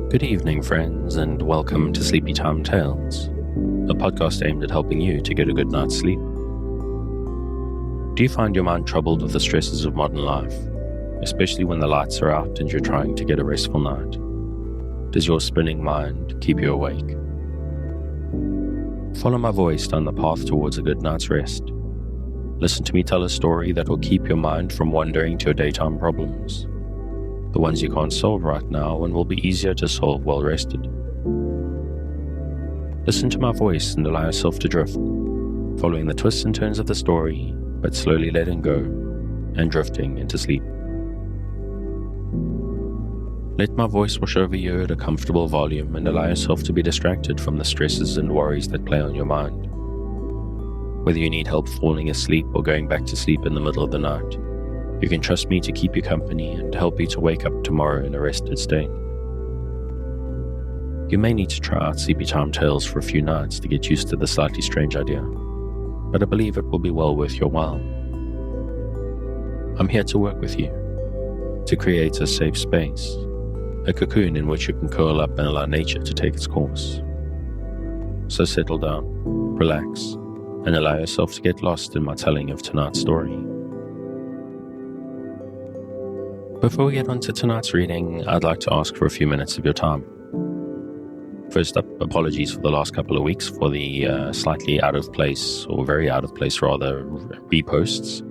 Good evening, friends, and welcome to Sleepy Time Tales, a podcast aimed at helping you to get a good night's sleep. Do you find your mind troubled with the stresses of modern life, especially when the lights are out and you're trying to get a restful night? Does your spinning mind keep you awake? Follow my voice down the path towards a good night's rest. Listen to me tell a story that will keep your mind from wandering to your daytime problems. The ones you can't solve right now and will be easier to solve well rested. Listen to my voice and allow yourself to drift, following the twists and turns of the story, but slowly letting go and drifting into sleep. Let my voice wash over you at a comfortable volume and allow yourself to be distracted from the stresses and worries that play on your mind. Whether you need help falling asleep or going back to sleep in the middle of the night, you can trust me to keep you company and help you to wake up tomorrow in a rested state. You may need to try out Sleepy Time Tales for a few nights to get used to the slightly strange idea, but I believe it will be well worth your while. I'm here to work with you, to create a safe space, a cocoon in which you can curl up and allow nature to take its course. So settle down, relax, and allow yourself to get lost in my telling of tonight's story. Before we get on to tonight's reading, I'd like to ask for a few minutes of your time. First up, apologies for the last couple of weeks for the slightly out of place, or very out of place rather, reposts.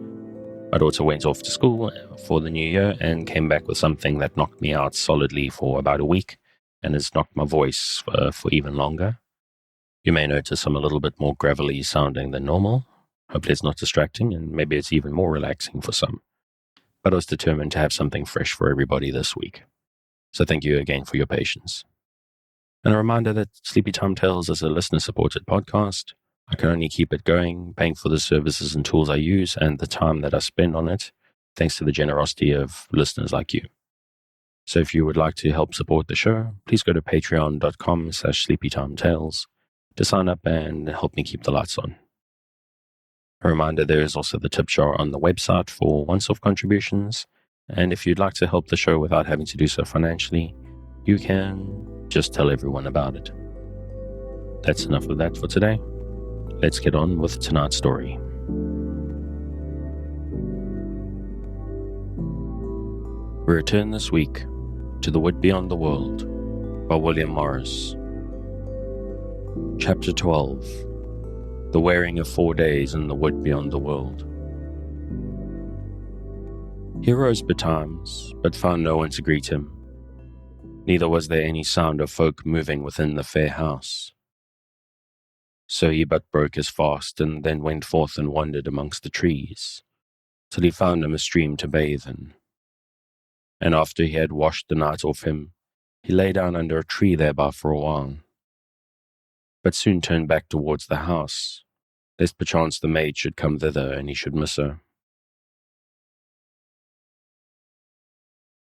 My daughter went off to school for the new year and came back with something that knocked me out solidly for about a week and has knocked my voice for even longer. You may notice I'm a little bit more gravelly sounding than normal. Hopefully it's not distracting, and maybe it's even more relaxing for some. But I was determined to have something fresh for everybody this week. So thank you again for your patience. And a reminder that Sleepy Time Tales is a listener-supported podcast. I can only keep it going, paying for the services and tools I use and the time that I spend on it, thanks to the generosity of listeners like you. So if you would like to help support the show, please go to patreon.com/sleepytimetales to sign up and help me keep the lights on. A reminder, there is also the tip jar on the website for once-off contributions, and if you'd like to help the show without having to do so financially, you can just tell everyone about it. That's enough of that for today. Let's get on with tonight's story. We return this week to The Wood Beyond the World by William Morris. Chapter 12. The Wearing of 4 Days in the Wood Beyond the World. He rose betimes, but found no one to greet him. Neither was there any sound of folk moving within the fair house. So he but broke his fast, and then went forth and wandered amongst the trees, till he found him a stream to bathe in. And after he had washed the night off him, he lay down under a tree thereby for a while, but soon turned back towards the house, lest perchance the maid should come thither and he should miss her.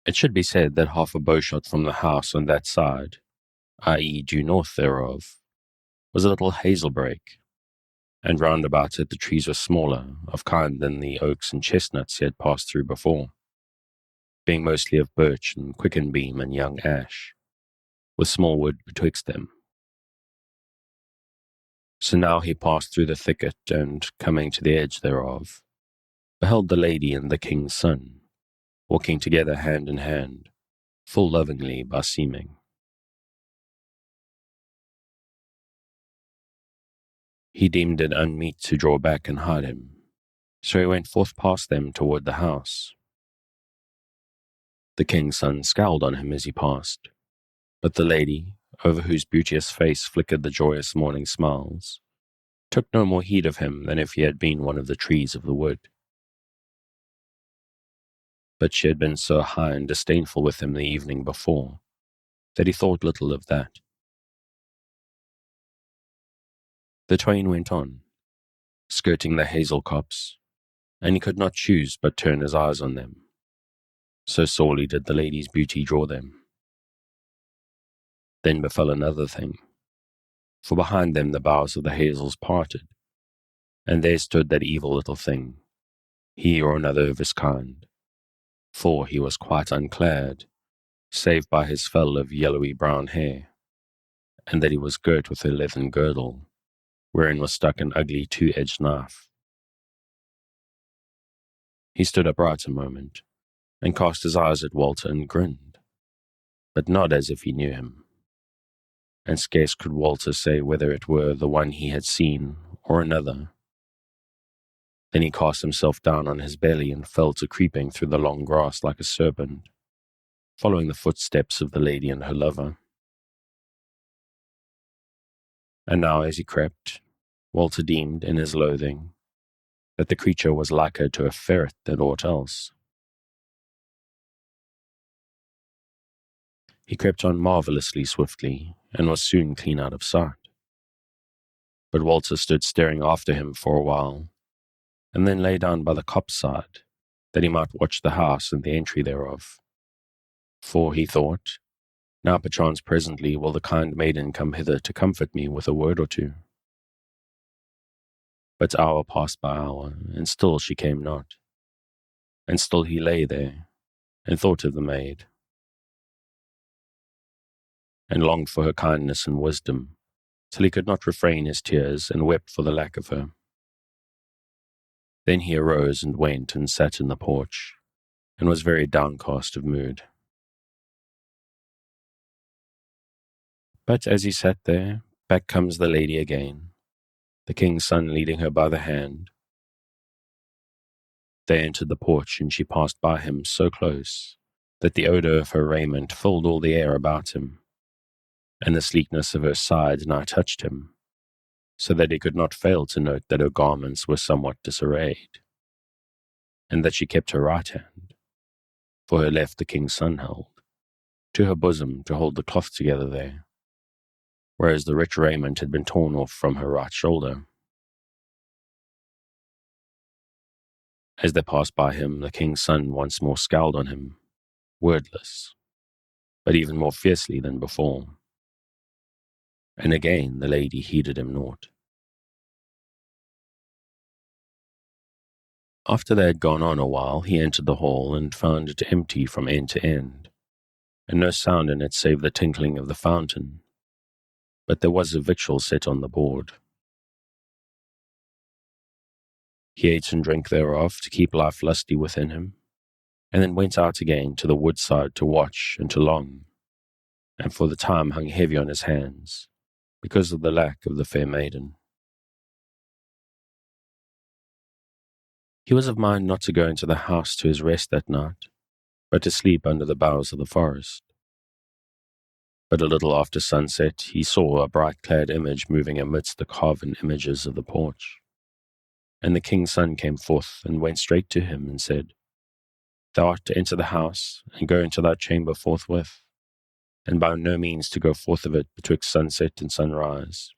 It should be said that half a bowshot from the house on that side, i.e. due north thereof, was a little hazel brake, and round about it the trees were smaller, of kind than the oaks and chestnuts he had passed through before, being mostly of birch and quickenbeam and young ash, with small wood betwixt them. So now he passed through the thicket, and, coming to the edge thereof, beheld the lady and the king's son, walking together hand in hand, full lovingly by seeming. He deemed it unmeet to draw back and hide him, so he went forth past them toward the house. The king's son scowled on him as he passed, but the lady, over whose beauteous face flickered the joyous morning smiles, took no more heed of him than if he had been one of the trees of the wood. But she had been so high and disdainful with him the evening before, that he thought little of that. The twain went on, skirting the hazel copse, and he could not choose but turn his eyes on them. So sorely did the lady's beauty draw them. Then befell another thing, for behind them the boughs of the hazels parted, and there stood that evil little thing, he or another of his kind, for he was quite unclad, save by his fell of yellowy-brown hair, and that he was girt with a leathern girdle, wherein was stuck an ugly two-edged knife. He stood upright a moment, and cast his eyes at Walther and grinned, but not as if he knew him. And scarce could Walther say whether it were the one he had seen or another. Then he cast himself down on his belly and fell to creeping through the long grass like a serpent, following the footsteps of the lady and her lover. And now as he crept, Walther deemed, in his loathing, that the creature was liker to a ferret than aught else. He crept on marvellously swiftly, and was soon clean out of sight. But Walther stood staring after him for a while, and then lay down by the copse side, that he might watch the house and the entry thereof. For, he thought, now perchance presently will the kind maiden come hither to comfort me with a word or two. But hour passed by hour, and still she came not. And still he lay there, and thought of the maid, and longed for her kindness and wisdom, till he could not refrain his tears, and wept for the lack of her. Then he arose and went and sat in the porch, and was very downcast of mood. But as he sat there, back comes the lady again, the king's son leading her by the hand. They entered the porch, and she passed by him so close that the odour of her raiment filled all the air about him, and the sleekness of her side nigh touched him, so that he could not fail to note that her garments were somewhat disarrayed, and that she kept her right hand, for her left the king's son held, to her bosom to hold the cloth together there, whereas the rich raiment had been torn off from her right shoulder. As they passed by him, the king's son once more scowled on him, wordless, but even more fiercely than before. And again the lady heeded him naught. After they had gone on a while, he entered the hall and found it empty from end to end, and no sound in it save the tinkling of the fountain, but there was a victual set on the board. He ate and drank thereof to keep life lusty within him, and then went out again to the woodside to watch and to long, and for the time hung heavy on his hands, because of the lack of the fair maiden. He was of mind not to go into the house to his rest that night, but to sleep under the boughs of the forest. But a little after sunset he saw a bright-clad image moving amidst the carven images of the porch. And the king's son came forth and went straight to him and said, Thou art to enter the house and go into thy chamber forthwith, and by no means to go forth of it betwixt sunset and sunrise.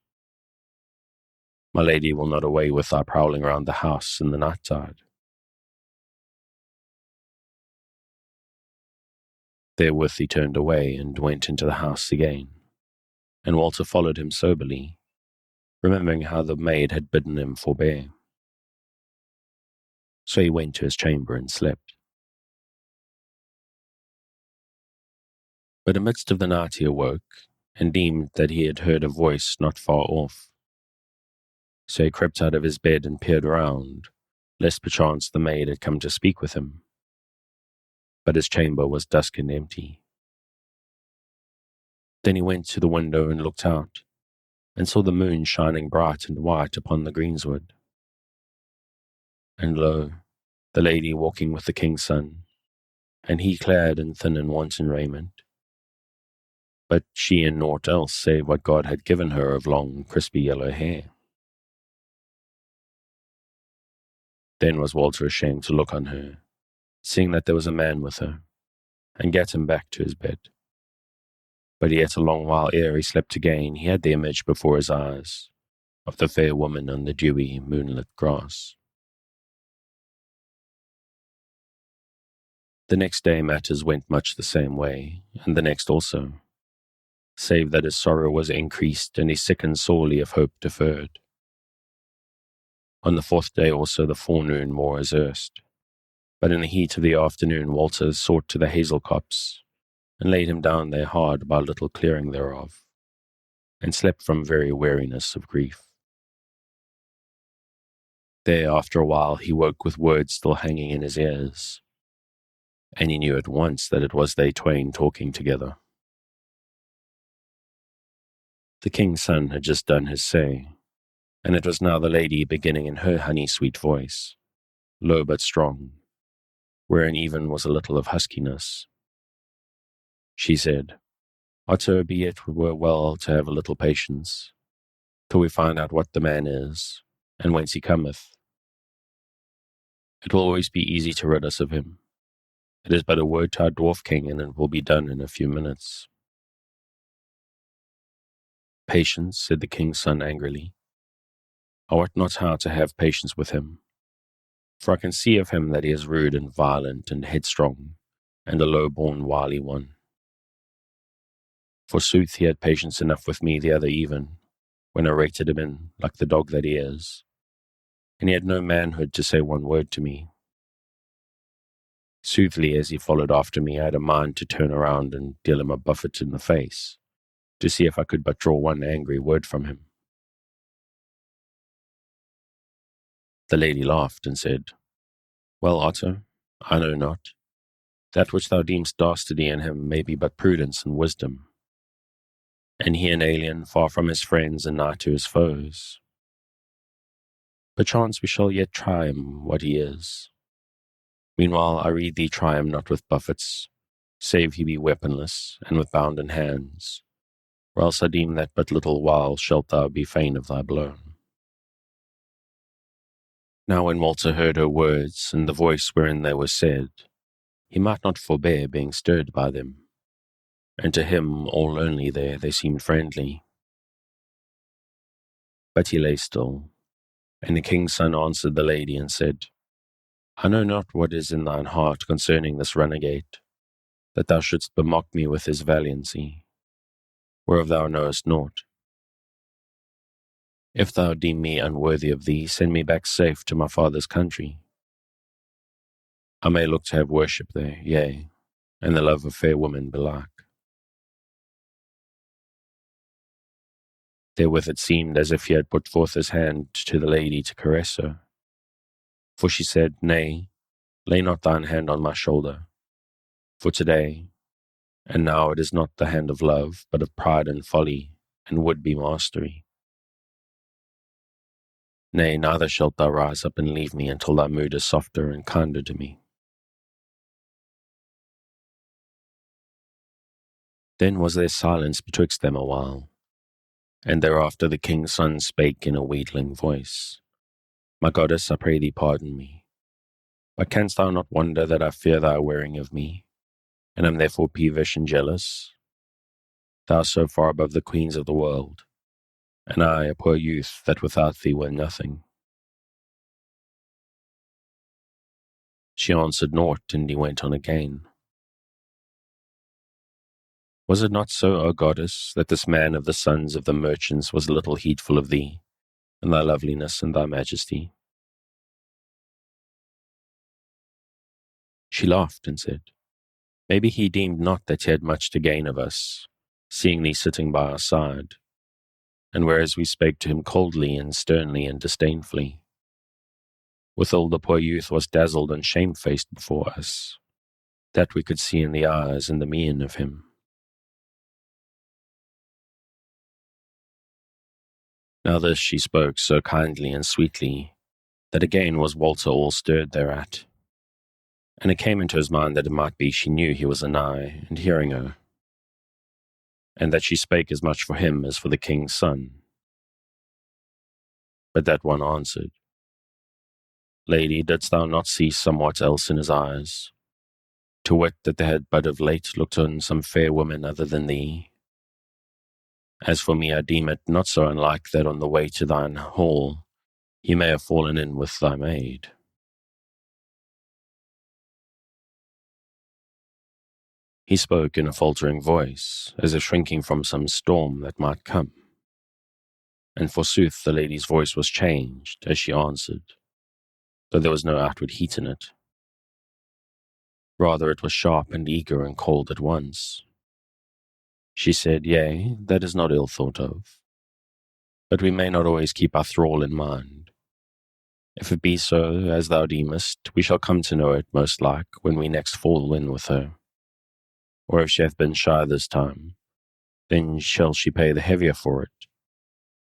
My lady will not away with thy prowling round the house in the night-tide. Therewith he turned away and went into the house again, and Walther followed him soberly, remembering how the maid had bidden him forbear. So he went to his chamber and slept. But amidst of the night he awoke, and deemed that he had heard a voice not far off. So he crept out of his bed and peered round, lest perchance the maid had come to speak with him. But his chamber was dusk and empty. Then he went to the window and looked out, and saw the moon shining bright and white upon the greensward. And lo, the lady walking with the king's son, and he clad in thin and wanton raiment, but she in naught else save what God had given her of long, crispy yellow hair. Then was Walther ashamed to look on her, seeing that there was a man with her, and gat him back to his bed. But yet a long while ere he slept again, he had the image before his eyes of the fair woman on the dewy, moonlit grass. The next day matters went much the same way, and the next also, save that his sorrow was increased, and he sickened sorely of hope deferred. On the fourth day also the forenoon more as erst, but in the heat of the afternoon Walther sought to the hazel copse, and laid him down there hard by a little clearing thereof, and slept from very weariness of grief. There, after a while, he woke with words still hanging in his ears, and he knew at once that it was they twain talking together. The king's son had just done his say, and it was now the lady beginning in her honey-sweet voice, low but strong, wherein even was a little of huskiness. She said, Otter, be it were well to have a little patience, till we find out what the man is, and whence he cometh. It will always be easy to rid us of him. It is but a word to our dwarf king, and it will be done in a few minutes. Patience, said the king's son angrily. I wot not how to have patience with him, for I can see of him that he is rude and violent and headstrong, and a low-born wily one. Forsooth, he had patience enough with me the other even, when I rated him in, like the dog that he is, and he had no manhood to say one word to me. Soothly, as he followed after me, I had a mind to turn around and deal him a buffet in the face, to see if I could but draw one angry word from him. The lady laughed and said, Well, Otter, I know not. That which thou deemst dastardy in him may be but prudence and wisdom, and he an alien, far from his friends and nigh to his foes. Perchance we shall yet try him what he is. Meanwhile I rede thee try him not with buffets, save he be weaponless, and with bounden hands, or else I deem that but little while shalt thou be fain of thy blow. Now when Walther heard her words, and the voice wherein they were said, he might not forbear being stirred by them, and to him all lonely there they seemed friendly. But he lay still, and the king's son answered the lady and said, I know not what is in thine heart concerning this runagate, that thou shouldst bemock me with his valiancy, whereof thou knowest naught. If thou deem me unworthy of thee, send me back safe to my father's country. I may look to have worship there, yea, and the love of fair women belike. Therewith it seemed as if he had put forth his hand to the lady to caress her. For she said, Nay, lay not thine hand on my shoulder, for today, and now it is not the hand of love, but of pride and folly, and would-be mastery. Nay, neither shalt thou rise up and leave me until thy mood is softer and kinder to me. Then was there silence betwixt them a while, and thereafter the king's son spake in a wheedling voice, My goddess, I pray thee pardon me, but canst thou not wonder that I fear thy wearing of me, and am therefore peevish and jealous? Thou so far above the queens of the world, and I a poor youth that without thee were nothing. She answered naught, and he went on again. Was it not so, O goddess, that this man of the sons of the merchants was little heedful of thee, and thy loveliness and thy majesty? She laughed and said, Maybe he deemed not that he had much to gain of us, seeing thee sitting by our side, and whereas we spake to him coldly and sternly and disdainfully, withal the poor youth was dazzled and shamefaced before us, that we could see in the eyes and the mien of him. Now this she spoke so kindly and sweetly, that again was Walther all stirred thereat, and it came into his mind that it might be she knew he was anigh and hearing her, and that she spake as much for him as for the king's son. But that one answered, Lady, didst thou not see somewhat else in his eyes, to wit that they had but of late looked on some fair woman other than thee? As for me, I deem it not so unlike that on the way to thine hall he may have fallen in with thy maid. He spoke in a faltering voice, as if shrinking from some storm that might come. And forsooth the lady's voice was changed as she answered, though there was no outward heat in it. Rather it was sharp and eager and cold at once, She said, Yea, that is not ill thought of. But we may not always keep our thrall in mind. If it be so, as thou deemest, we shall come to know it, most like, when we next fall in with her. Or if she hath been shy this time, then shall she pay the heavier for it.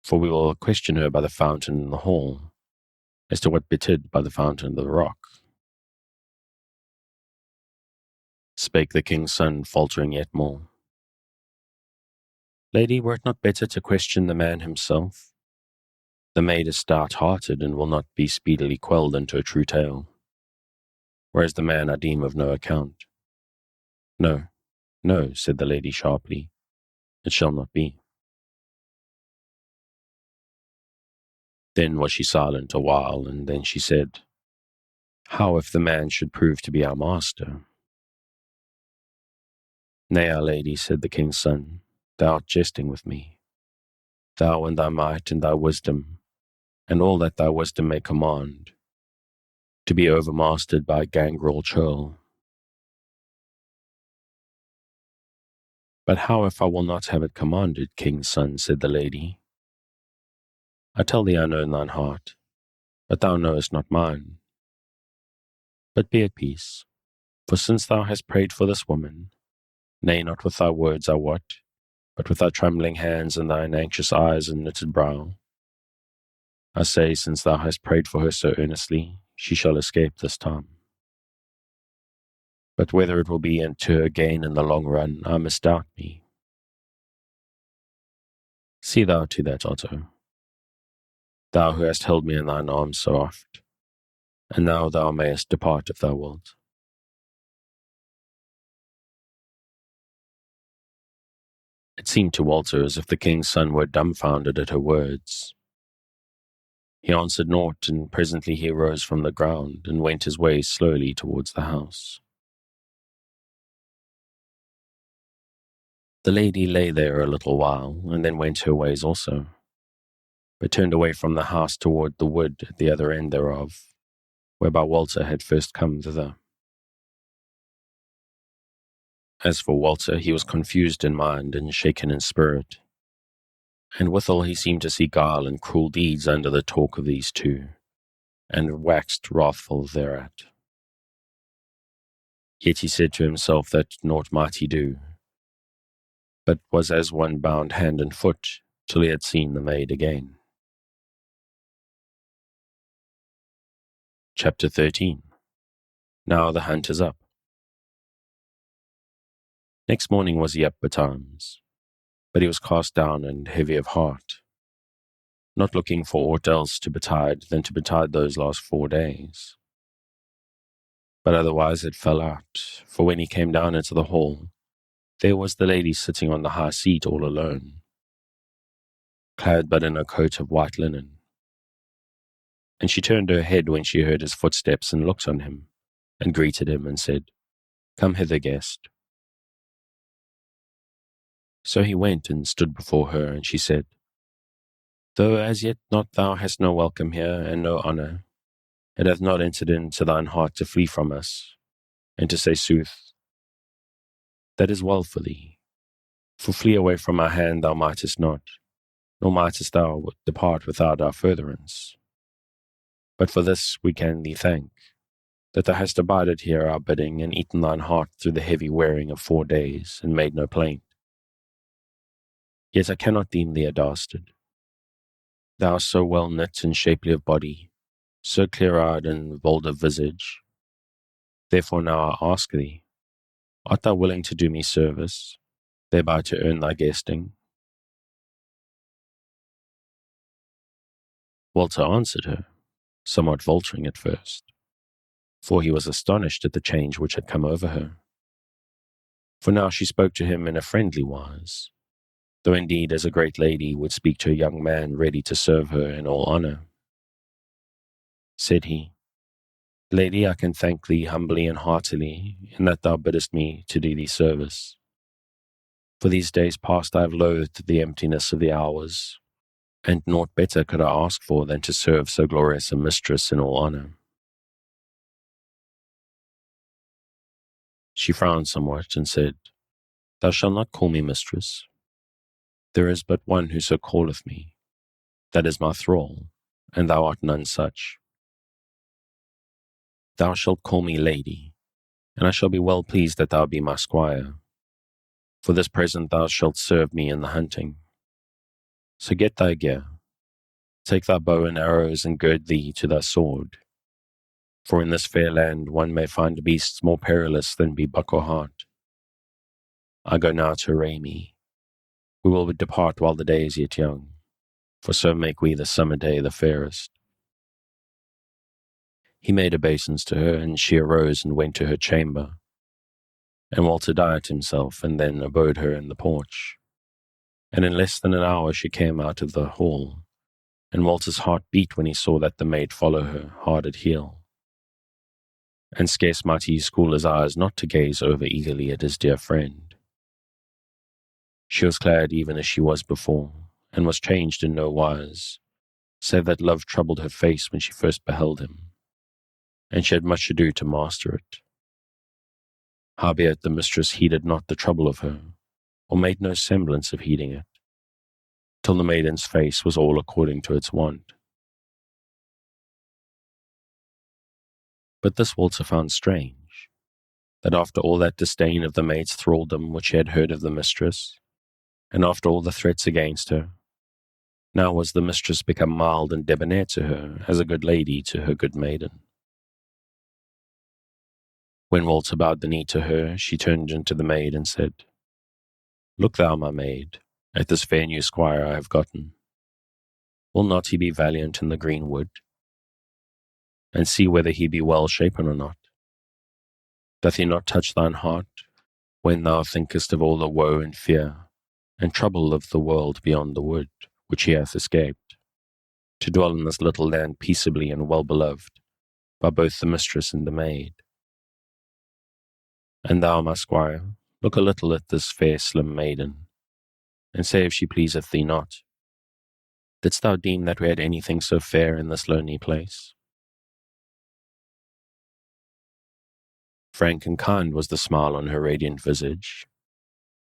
For we will question her by the fountain in the hall, as to what betid by the fountain of the rock. Spake the king's son, faltering yet more. Lady, were it not better to question the man himself? The maid is stout-hearted, and will not be speedily quelled into a true tale, whereas the man I deem of no account. No, no, said the lady sharply, it shall not be. Then was she silent a while, and then she said, How if the man should prove to be our master? Nay, our lady, said the king's son, thou art jesting with me. Thou and thy might and thy wisdom, and all that thy wisdom may command, to be overmastered by a gangrel churl. But how if I will not have it commanded, king's son, said the lady. I tell thee I know thine heart, but thou knowest not mine. But be at peace, for since thou hast prayed for this woman, nay, not with thy words I wot, but with thy trembling hands and thine anxious eyes and knitted brow, I say, since thou hast prayed for her so earnestly, she shall escape this time. But whether it will be unto her gain in the long run, I misdoubt me. See thou to that, Otto, thou who hast held me in thine arms so oft, and now thou mayest depart if thou wilt. It seemed to Walther as if the king's son were dumbfounded at her words. He answered naught, and presently he rose from the ground and went his way slowly towards the house. The lady lay there a little while, and then went her ways also, but turned away from the house toward the wood at the other end thereof, whereby Walther had first come thither. As for Walther, he was confused in mind and shaken in spirit, and withal he seemed to see guile and cruel deeds under the talk of these two, and waxed wrathful thereat. Yet he said to himself that naught might he do, but was as one bound hand and foot till he had seen the maid again. Chapter 13. Now the hunt is up. Next morning was he up betimes, but he was cast down and heavy of heart, not looking for aught else to betide than to betide those last 4 days. But otherwise it fell out, for when he came down into the hall, there was the lady sitting on the high seat all alone, clad but in a coat of white linen. And she turned her head when she heard his footsteps and looked on him, and greeted him and said, Come hither, guest. So he went and stood before her, and she said, Though as yet not thou hast no welcome here, and no honour, it hath not entered into thine heart to flee from us, and to say sooth. That is well for thee, for flee away from our hand thou mightest not, nor mightest thou depart without our furtherance. But for this we can thee thank, that thou hast abided here our bidding, and eaten thine heart through the heavy wearing of 4 days, and made no plaint. Yet I cannot deem thee a dastard. Thou art so well knit and shapely of body, so clear-eyed and bold of visage. Therefore now I ask thee, art thou willing to do me service, thereby to earn thy guesting? Walther answered her, somewhat faltering at first, for he was astonished at the change which had come over her. For now she spoke to him in a friendly wise, though indeed as a great lady would speak to a young man ready to serve her in all honour. Said he, Lady, I can thank thee humbly and heartily in that thou biddest me to do thee service. For these days past I have loathed the emptiness of the hours, and naught better could I ask for than to serve so glorious a mistress in all honour. She frowned somewhat and said, Thou shalt not call me mistress. There is but one who so calleth me, that is my thrall, and thou art none such. Thou shalt call me lady, and I shall be well pleased that thou be my squire. For this present thou shalt serve me in the hunting. So get thy gear, take thy bow and arrows, and gird thee to thy sword. For in this fair land one may find beasts more perilous than be buck or hart. I go now to array me. We will depart while the day is yet young, for so make we the summer day the fairest. He made obeisance to her, and she arose and went to her chamber. And Walther diet himself, and then abode her in the porch. And in less than an hour she came out of the hall, and Walter's heart beat when he saw that the maid follow her hard at heel. And scarce might he school his eyes not to gaze over eagerly at his dear friend. She was clad even as she was before, and was changed in no wise, save that love troubled her face when she first beheld him, and she had much ado to master it. Howbeit the mistress heeded not the trouble of her, or made no semblance of heeding it, till the maiden's face was all according to its wont. But this Walther found strange, that after all that disdain of the maid's thraldom which he had heard of the mistress, and after all the threats against her, now was the mistress become mild and debonair to her, as a good lady to her good maiden. When Walther bowed the knee to her, she turned unto the maid and said, Look thou, my maid, at this fair new squire I have gotten. Will not he be valiant in the green wood? And see whether he be well shapen or not. Doth he not touch thine heart, when thou thinkest of all the woe and fear, and trouble of the world beyond the wood, which he hath escaped, to dwell in this little land peaceably and well beloved, by both the mistress and the maid? And thou, my squire, look a little at this fair slim maiden, and say if she pleaseth thee not. Didst thou deem that we had anything so fair in this lonely place? Frank and kind was the smile on her radiant visage,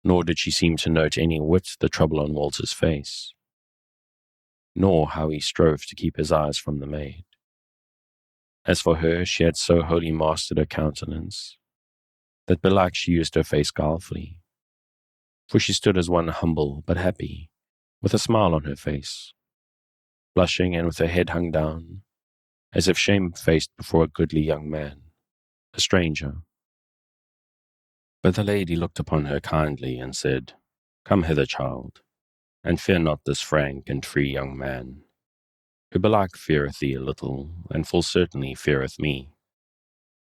nor did she seem to note any whit the trouble on Walter's face, nor how he strove to keep his eyes from the maid. As for her, she had so wholly mastered her countenance, that belike she used her face guilefully, for she stood as one humble but happy, with a smile on her face, blushing and with her head hung down, as if shamefaced before a goodly young man, a stranger. But the lady looked upon her kindly, and said, Come hither, child, and fear not this frank and free young man, who belike feareth thee a little, and full certainly feareth me,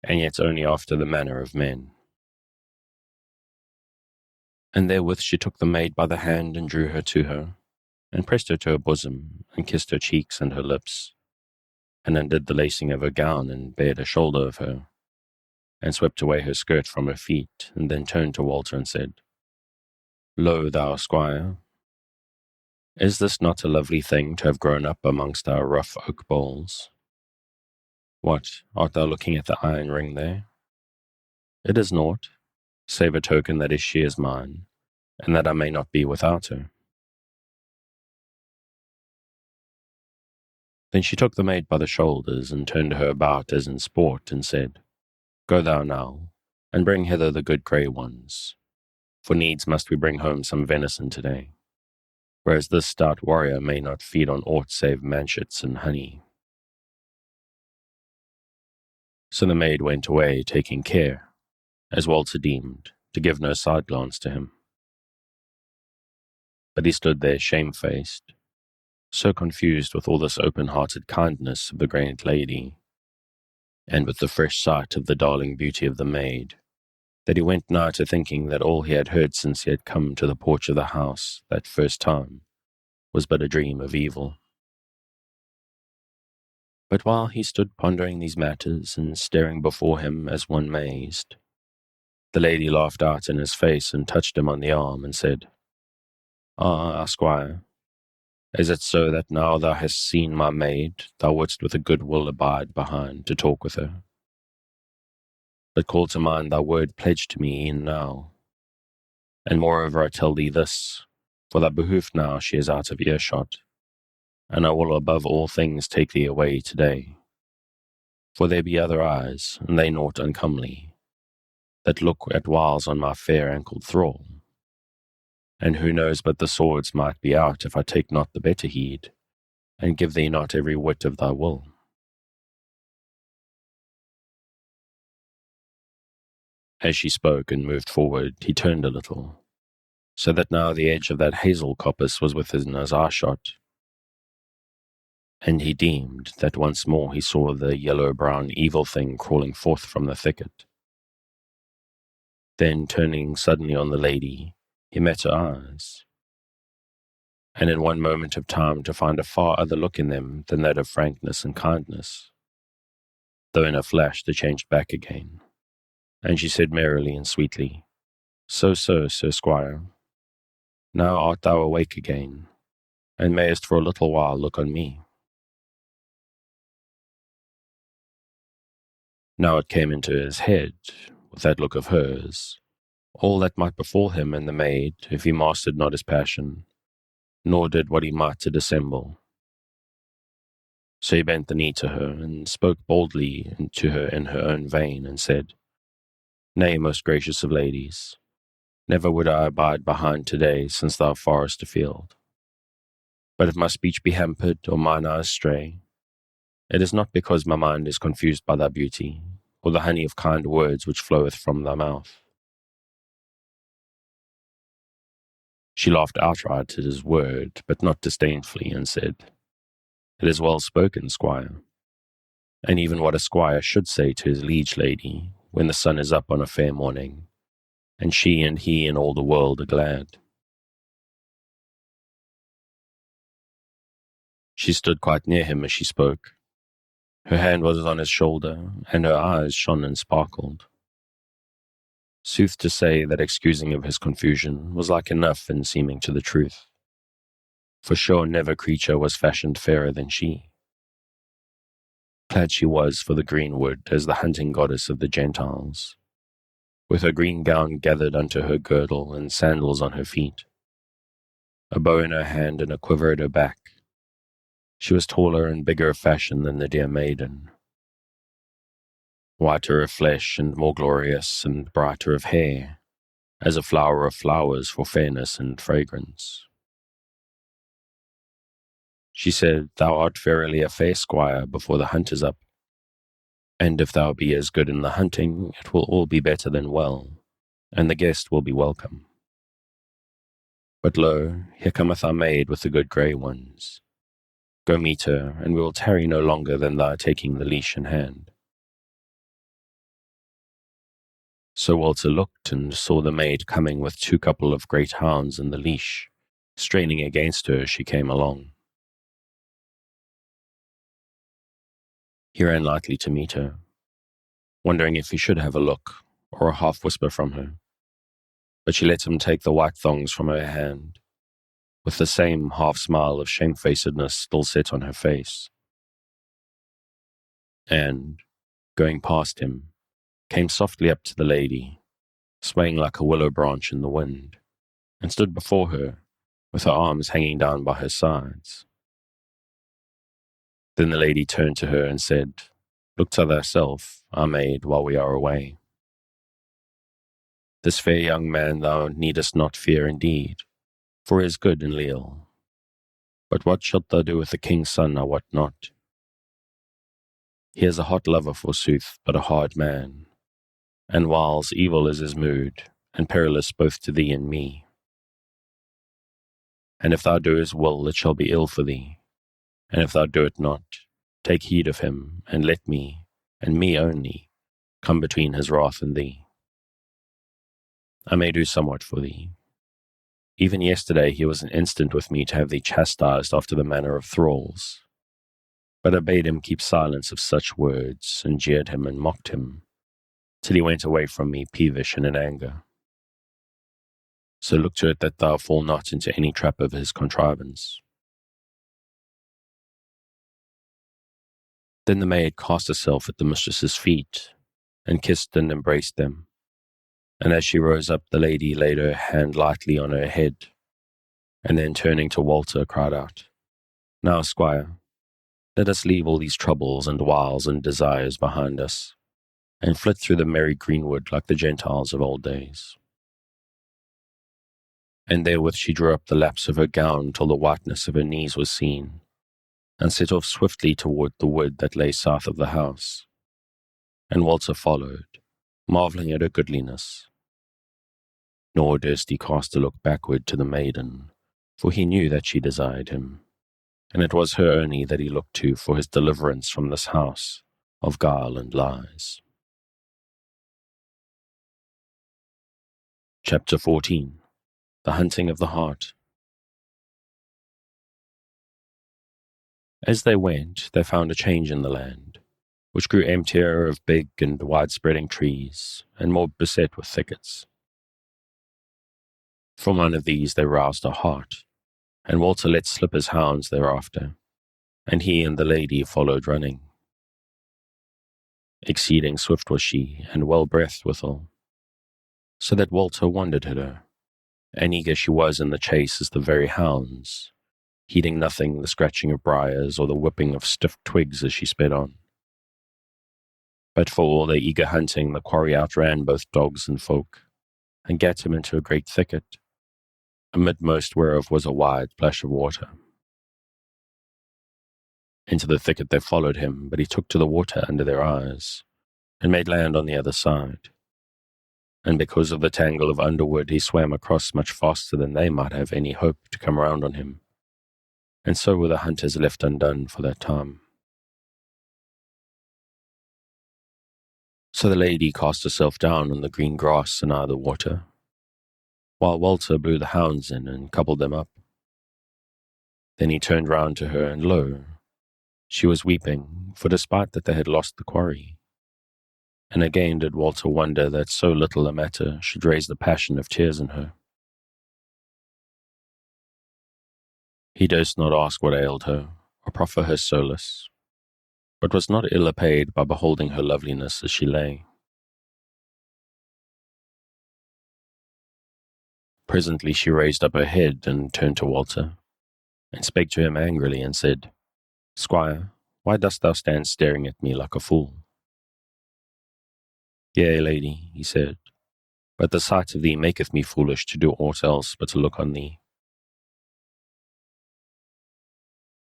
and yet only after the manner of men. And therewith she took the maid by the hand, and drew her to her, and pressed her to her bosom, and kissed her cheeks and her lips, and undid the lacing of her gown, and bared a shoulder of her, and swept away her skirt from her feet, and then turned to Walter and said, Lo, thou squire, is this not a lovely thing to have grown up amongst our rough oak boles? What, art thou looking at the iron ring there? It is naught, save a token that she is mine, and that I may not be without her. Then she took the maid by the shoulders, and turned her about as in sport, and said, Go thou now, and bring hither the good grey ones, for needs must we bring home some venison today, whereas this stout warrior may not feed on aught save manchets and honey. So the maid went away, taking care, as Walter deemed, to give no side glance to him. But he stood there shamefaced, so confused with all this open-hearted kindness of the great lady, and with the fresh sight of the darling beauty of the maid, that he went nigh to thinking that all he had heard since he had come to the porch of the house that first time was but a dream of evil. But while he stood pondering these matters and staring before him as one mazed, the lady laughed out in his face and touched him on the arm and said, Ah, squire, is it so that now thou hast seen my maid, thou wouldst with a good will abide behind to talk with her? But call to mind thy word pledged to me e'en now, And moreover I tell thee this, for thy behoof now she is out of earshot, and I will above all things take thee away today. For there be other eyes, and they naught uncomely, that look at whiles on my fair-ankled thrall. And who knows but the swords might be out if I take not the better heed, and give thee not every whit of thy will. As she spoke and moved forward, he turned a little, so that now the edge of that hazel coppice was within his eye-shot, and he deemed that once more he saw the yellow-brown evil thing crawling forth from the thicket. Then, turning suddenly on the lady, he met her eyes, and in one moment of time to find a far other look in them than that of frankness and kindness, though in a flash they changed back again. And she said merrily and sweetly, So, Sir Squire, now art thou awake again, and mayest for a little while look on me. Now it came into his head, with that look of hers, all that might befall him and the maid if he mastered not his passion, nor did what he might to dissemble. So he bent the knee to her, and spoke boldly to her in her own vein, and said, Nay, most gracious of ladies, never would I abide behind today since thou farest afield. But if my speech be hampered, or mine eyes stray, it is not because my mind is confused by thy beauty, or the honey of kind words which floweth from thy mouth. She laughed outright at his word, but not disdainfully, and said, It is well spoken, squire, and even what a squire should say to his liege lady when the sun is up on a fair morning, and she and he and all the world are glad. She stood quite near him as she spoke. Her hand was on his shoulder, and her eyes shone and sparkled. Sooth to say, that excusing of his confusion was like enough in seeming to the truth. For sure never creature was fashioned fairer than she. Clad she was for the greenwood as the hunting goddess of the Gentiles, with her green gown gathered unto her girdle and sandals on her feet, a bow in her hand and a quiver at her back. She was taller and bigger of fashion than the dear maiden, whiter of flesh and more glorious and brighter of hair, as a flower of flowers for fairness and fragrance. She said, Thou art verily a fair squire before the hunt is up, and if thou be as good in the hunting, it will all be better than well, and the guest will be welcome. But lo, here cometh our maid with the good grey ones. Go meet her, and we will tarry no longer than thy taking the leash in hand. So Walther looked and saw the maid coming with 2 couple of great hounds and the leash, straining against her as she came along. He ran lightly to meet her, wondering if he should have a look or a half whisper from her, but she let him take the white thongs from her hand, with the same half smile of shamefacedness still set on her face, and, going past him, came softly up to the lady, swaying like a willow branch in the wind, and stood before her, with her arms hanging down by her sides. Then the lady turned to her and said, Look to thyself, our maid, while we are away. This fair young man thou needest not fear indeed, for he is good and leal. But what shalt thou do with the king's son, I wot not. He is a hot lover, forsooth, but a hard man, and whiles evil is his mood, and perilous both to thee and me. And if thou do his will, it shall be ill for thee, and if thou do it not, take heed of him, and let me, and me only, come between his wrath and thee. I may do somewhat for thee. Even yesterday he was an instant with me to have thee chastised after the manner of thralls. But I bade him keep silence of such words, and jeered him and mocked him, till he went away from me peevish and in anger. So look to it that thou fall not into any trap of his contrivance. Then the maid cast herself at the mistress's feet, and kissed and embraced them, And as she rose up, the lady laid her hand lightly on her head, and then turning to Walther, cried out, "Now, squire, let us leave all these troubles and wiles and desires behind us, and flit through the merry greenwood like the Gentiles of old days." And therewith she drew up the laps of her gown till the whiteness of her knees was seen, and set off swiftly toward the wood that lay south of the house. And Walther followed, marvelling at her goodliness. Nor durst he cast a look backward to the maiden, for he knew that she desired him, and it was her only that he looked to for his deliverance from this house of guile and lies. Chapter 14. The Hunting of the Heart. As they went, they found a change in the land, which grew emptier of big and wide-spreading trees, and more beset with thickets. From one of these they roused a hart, and Walther let slip his hounds thereafter, and he and the lady followed running. Exceeding swift was she, and well-breathed withal, so that Walther wondered at her, and eager she was in the chase as the very hounds, heeding nothing the scratching of briars or the whipping of stiff twigs as she sped on. But for all their eager hunting, the quarry outran both dogs and folk, and gat him into a great thicket, amidmost whereof was a wide plash of water. Into the thicket they followed him, but he took to the water under their eyes, and made land on the other side. And because of the tangle of underwood, he swam across much faster than they might have any hope to come round on him, and so were the hunters left undone for that time. So the lady cast herself down on the green grass and the water, while Walther blew the hounds in and coupled them up. Then he turned round to her, and lo, she was weeping, for despite that they had lost the quarry. And again did Walther wonder that so little a matter should raise the passion of tears in her. He durst not ask what ailed her, or proffer her solace, but was not ill apaid by beholding her loveliness as she lay. Presently she raised up her head and turned to Walther, and spake to him angrily, and said, "Squire, why dost thou stand staring at me like a fool?" "Yea, lady," he said, "but the sight of thee maketh me foolish to do aught else but to look on thee."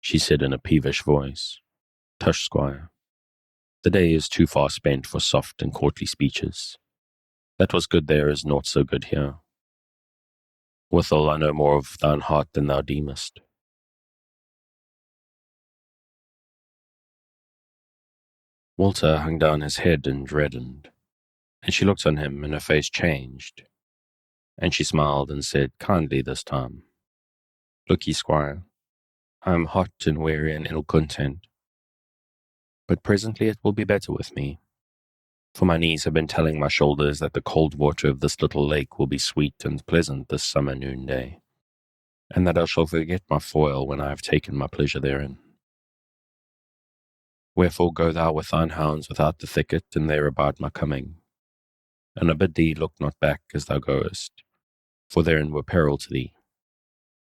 She said in a peevish voice, "Tush, squire, the day is too far spent for soft and courtly speeches. That was good there is naught so good here. Withal I know more of thine heart than thou deemest." Walther hung down his head and reddened, and she looked on him, and her face changed, and she smiled and said kindly this time, "Look ye, squire, I am hot and weary and ill content, but presently it will be better with me, for my knees have been telling my shoulders that the cold water of this little lake will be sweet and pleasant this summer noonday, and that I shall forget my foil when I have taken my pleasure therein. Wherefore go thou with thine hounds without the thicket, and there abide my coming. And I bid thee look not back as thou goest, for therein were peril to thee.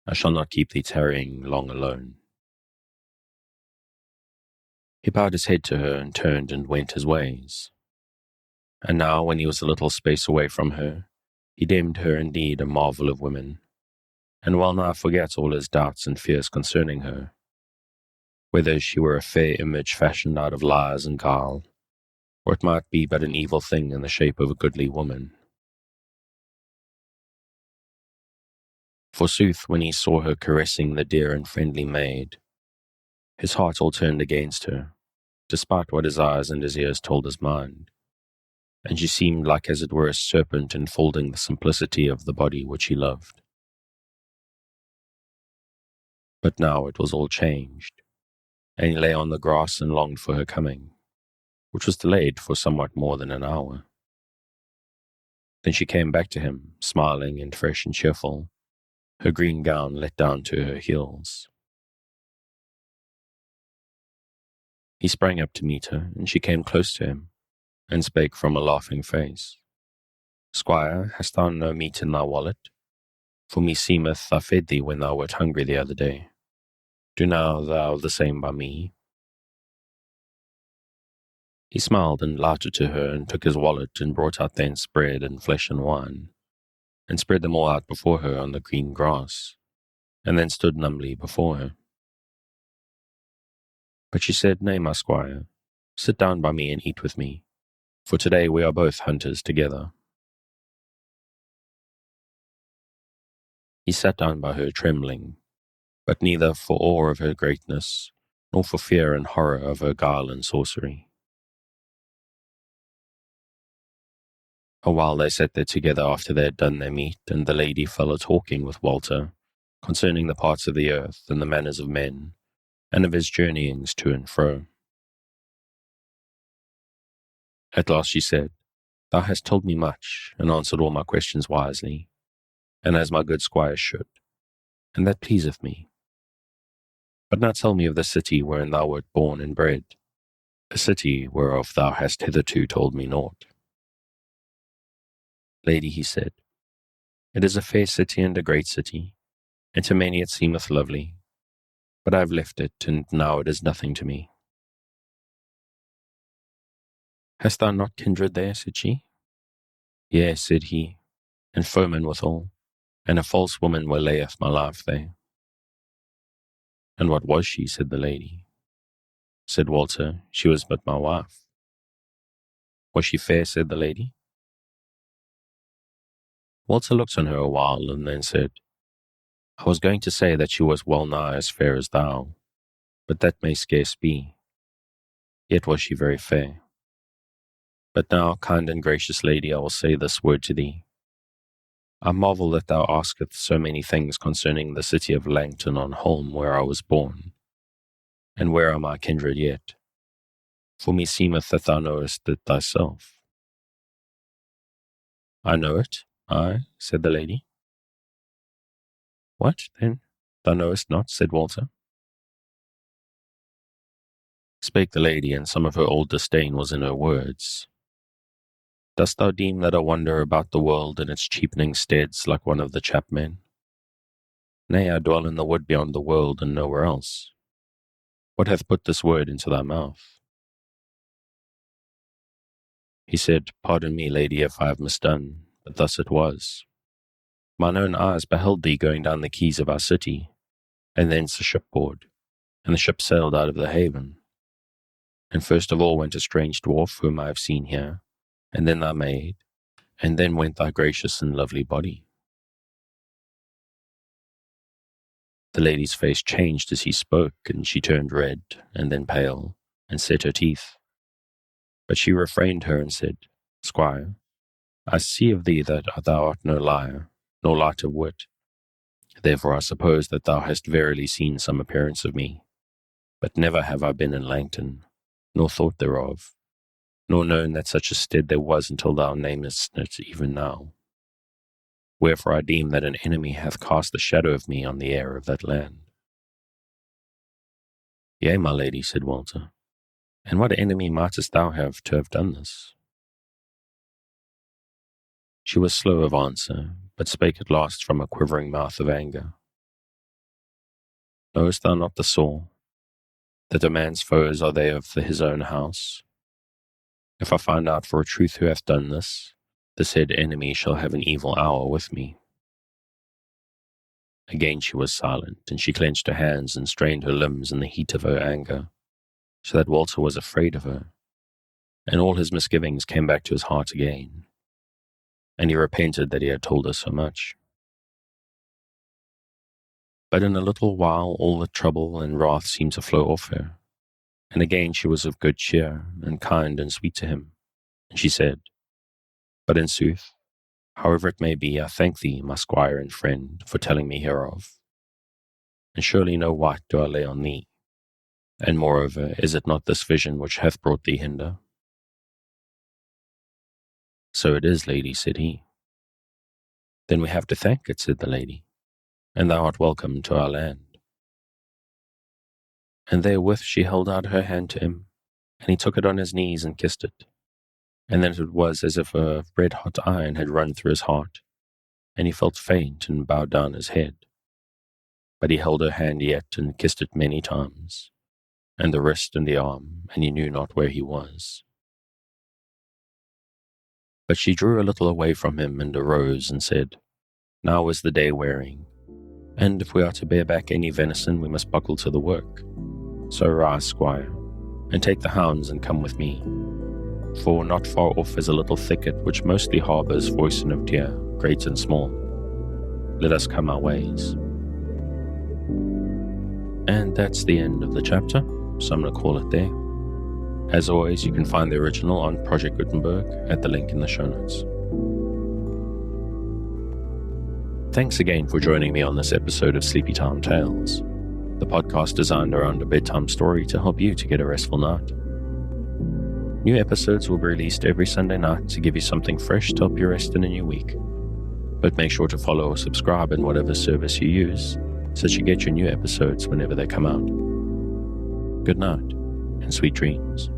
I shall not keep thee tarrying long alone." He bowed his head to her, and turned and went his ways. And now, when he was a little space away from her, he deemed her indeed a marvel of women, and well nigh forgat all his doubts and fears concerning her, whether she were a fair image fashioned out of lies and guile, or it might be but an evil thing in the shape of a goodly woman. Forsooth, when he saw her caressing the dear and friendly maid, his heart all turned against her, despite what his eyes and his ears told his mind, and she seemed like as it were a serpent enfolding the simplicity of the body which he loved. But now it was all changed, and he lay on the grass and longed for her coming, which was delayed for somewhat more than an hour. Then she came back to him, smiling and fresh and cheerful, her green gown let down to her heels. He sprang up to meet her, and she came close to him, and spake from a laughing face. Squire, hast thou no meat in thy wallet? For me seemeth I fed thee when thou wert hungry the other day. Do now thou the same by me. He smiled and lighted to her, and took his wallet, and brought out thence bread and flesh and wine, and spread them all out before her on the green grass, and then stood numbly before her. But she said, Nay, my squire, sit down by me and eat with me, for today we are both hunters together. He sat down by her trembling, but neither for awe of her greatness, nor for fear and horror of her guile and sorcery. A while they sat there together after they had done their meat, and the lady fell a-talking with Walther concerning the parts of the earth and the manners of men, and of his journeyings to and fro. At last she said, Thou hast told me much, and answered all my questions wisely, and as my good squire should, and that pleaseth me. But now tell me of the city wherein thou wert born and bred, a city whereof thou hast hitherto told me naught. Lady, he said, it is a fair city and a great city, and to many it seemeth lovely, but I have left it, and now it is nothing to me. Hast thou not kindred there? Said she. Yea, said he, and foemen withal, and a false woman waylayeth my life there. And what was she? Said the lady. Said Walther, she was but my wife. Was she fair? Said the lady. Walther looked on her a while, and then said, I was going to say that she was well nigh as fair as thou, but that may scarce be. Yet was she very fair. But now, kind and gracious lady, I will say this word to thee. I marvel that thou askest so many things concerning the city of Langton on Holm, where I was born, and where are my kindred yet? For me seemeth that thou knowest it thyself. I know it, I, said the lady. What, then? Thou knowest not, said Walther. Spake the lady, and some of her old disdain was in her words. Dost thou deem that I wander about the world in its cheapening steads like one of the chapmen? Nay, I dwell in the wood beyond the world and nowhere else. What hath put this word into thy mouth? He said, Pardon me, lady, if I have misdone, but thus it was. Mine own eyes beheld thee going down the quays of our city, and thence a shipboard, and the ship sailed out of the haven. And first of all went a strange dwarf whom I have seen here, and then thy maid, and then went thy gracious and lovely body. The lady's face changed as he spoke, and she turned red, and then pale, and set her teeth. But she refrained her and said, Squire, I see of thee that thou art no liar, nor light of wit. Therefore I suppose that thou hast verily seen some appearance of me. But never have I been in Langton, nor thought thereof, nor known that such a stead there was until thou namest it even now. Wherefore I deem that an enemy hath cast the shadow of me on the air of that land. Yea, my lady, said Walther, and what enemy mightest thou have to have done this? She was slow of answer, but spake at last from a quivering mouth of anger. Knowest thou not the saw, that a man's foes are they of his own house? If I find out for a truth who hath done this, the said enemy shall have an evil hour with me. Again she was silent, and she clenched her hands and strained her limbs in the heat of her anger, so that Walther was afraid of her, and all his misgivings came back to his heart again, and he repented that he had told her so much. But in a little while all the trouble and wrath seemed to flow off her, and again she was of good cheer, and kind and sweet to him, and she said, But in sooth, however it may be, I thank thee, my squire and friend, for telling me hereof. And surely no white do I lay on thee. And moreover, is it not this vision which hath brought thee hinder? So it is, lady, said he. Then we have to thank it, said the lady, and thou art welcome to our land. And therewith she held out her hand to him, and he took it on his knees and kissed it. and then it was as if a red-hot iron had run through his heart, and he felt faint and bowed down his head. But he held her hand yet and kissed it many times, and the wrist and the arm, and he knew not where he was. But she drew a little away from him and arose and said, "Now is the day wearing, and if we are to bear back any venison, we must buckle to the work. So rise, squire, and take the hounds and come with me. For not far off is a little thicket which mostly harbours foison of deer, great and small. Let us come our ways." And that's the end of the chapter, so I'm going to call it there. As always, you can find the original on Project Gutenberg at the link in the show notes. Thanks again for joining me on this episode of Sleepytime Tales, the podcast designed around a bedtime story to help you to get a restful night. New episodes will be released every Sunday night to give you something fresh to help you rest in a new week. But make sure to follow or subscribe in whatever service you use, so that you get your new episodes whenever they come out. Good night, and sweet dreams.